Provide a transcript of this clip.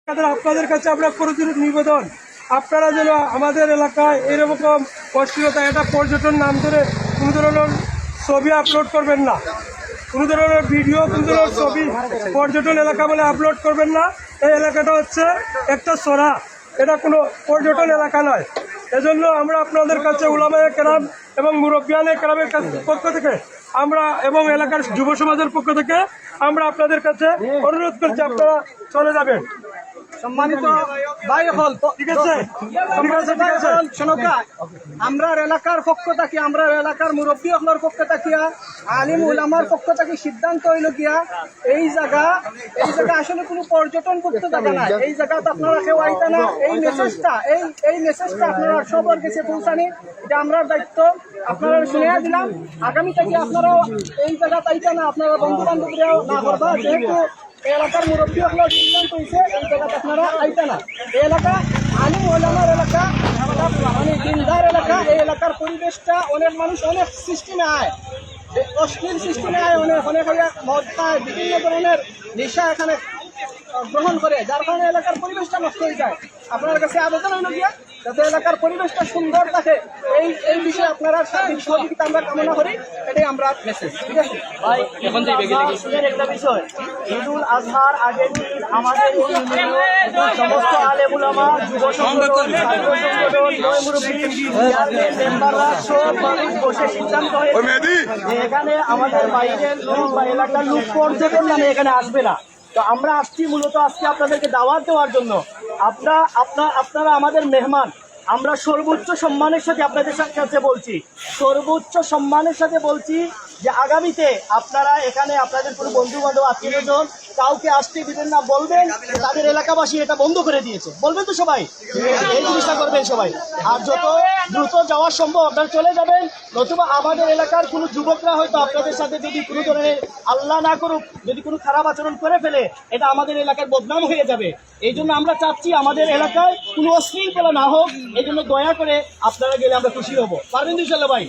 আপনাদের কাছে আমরা করজোর নিবেদন, আপনারা যেন আমাদের এলাকায় এরকম অশ্লীলতা, এটা পর্যটন নাম ধরে কোনো ধরনের ছবি আপলোড করবেন না, কোনো ধরনের ভিডিও, কোনো ধরনের ছবি পর্যটন এলাকা বলে আপলোড করবেন না। এই এলাকাটা হচ্ছে একটা সরা, এটা কোনো পর্যটন এলাকা নয়। এজন্য আমরা আপনাদের কাছে উলামায়ে কেরাম এবং মুরব্বিয়ানে কেরামের পক্ষ থেকে আমরা এবং এলাকার যুব সমাজের পক্ষ থেকে আমরা আপনাদের কাছে অনুরোধ করছি, আপনারা চলে যাবেন। সম্মানিত ভাই হল, ঠিক আছে, ঠিক আছে, ঠিক আছে। শোনকা আমরা এলাকার পক্ষ থাকি, আমরা এলাকার মুরব্বী হলার পক্ষ থাকিয়া, আলিম উলামার পক্ষ থাকি সিদ্ধান্ত হইল গিয়া এই জায়গা আসলে কোনো পর্যটন করতে জায়গা না। এই জায়গাতে আপনারা কেউ আইতা না। এই মেসেজটা আপনারা সবার কাছে পৌঁছানি, এটা আমরা দায়িত্ব আপনারা শুনিয়া দিলাম। আগামী থেকে আপনারাও এই জায়গা পাইতা না, আপনারা বন্ধু বান্ধবরাও না করবা। যেহেতু এলাকার মুরব্বী আপনার সিদ্ধান্ত হয়েছে এই জায়গাতে আপনারা আইতা না। এই এলাকা আলিম ওলামার এলাকা, মানে দিনদার এলাকা। এই এলাকার পরিবেশটা অনেক মানুষ অনেক সিস্টেমে আয়, অশ্লীল সিস্টেমে আয়, অনেক মদ খায়, বিভিন্ন ধরনের নেশা এখানে গ্রহণ করে, যার কারণে এলাকার পরিবেশটা নষ্ট হয়ে যায়। আপনার কাছে আবেদন হইল গিয়া যাতে এলাকার পরিবেশটা সুন্দর থাকে, এই বিষয়ে আপনারা সার্বিক সহযোগিতা আমরা কামনা করি। এটাই আমরা মেসেজ। ঠিক আছে ভাই, এখন একটা বিষয়, ঈদুল আজহার আগের দিন আমাদের সমস্ত আলেম উলামা, যুব সংগঠন, ছাত্র সংগঠন, মুরব্বী মেম্বাররা সব মানুষ বসে সিদ্ধান্ত হয়েছে এখানে আমাদের বাইরের লোক বা এলাকার লোক পর্যটন মানে এখানে আসবে না। তো আমরা আসছি মূলত আজকে আপনাদেরকে দাওয়াত দেওয়ার জন্য। আপনারা আমাদের মেহমান। আমরা সর্বোচ্চ সম্মানের সাথে আপনাদের কাছে বলছি, সর্বোচ্চ সম্মানের সাথে বলছি যে আগামীতে আপনারা এখানে আপনাদের কোনো বন্ধু বান্ধব, আত্মীয়জন কাউকে আসতে দিবেন না, বলবেন তাদের এলাকাবাসী এটা বন্ধ করে দিয়েছে, বলবেন তো সবাই, এই জিনিসটা করবেন সবাই। আর যত দ্রুত যাওয়া সম্ভব আপনারা চলে যাবেন, নতুবা আমাদের এলাকার কোনো যুবকরা হয়তো আপনাদের সাথে যদি কোনো ধরনের, আল্লাহ না করুক, যদি কোনো খারাপ আচরণ করে ফেলে, এটা আমাদের এলাকার বদনাম হয়ে যাবে। এই জন্য আমরা চাচ্ছি আমাদের এলাকায় কোনো অশৃঙ্খলা না হোক। এই জন্য দয়া করে আপনারা গেলে আমরা খুশি হব। পারবেন তো ইনশাআল্লাহ ভাই?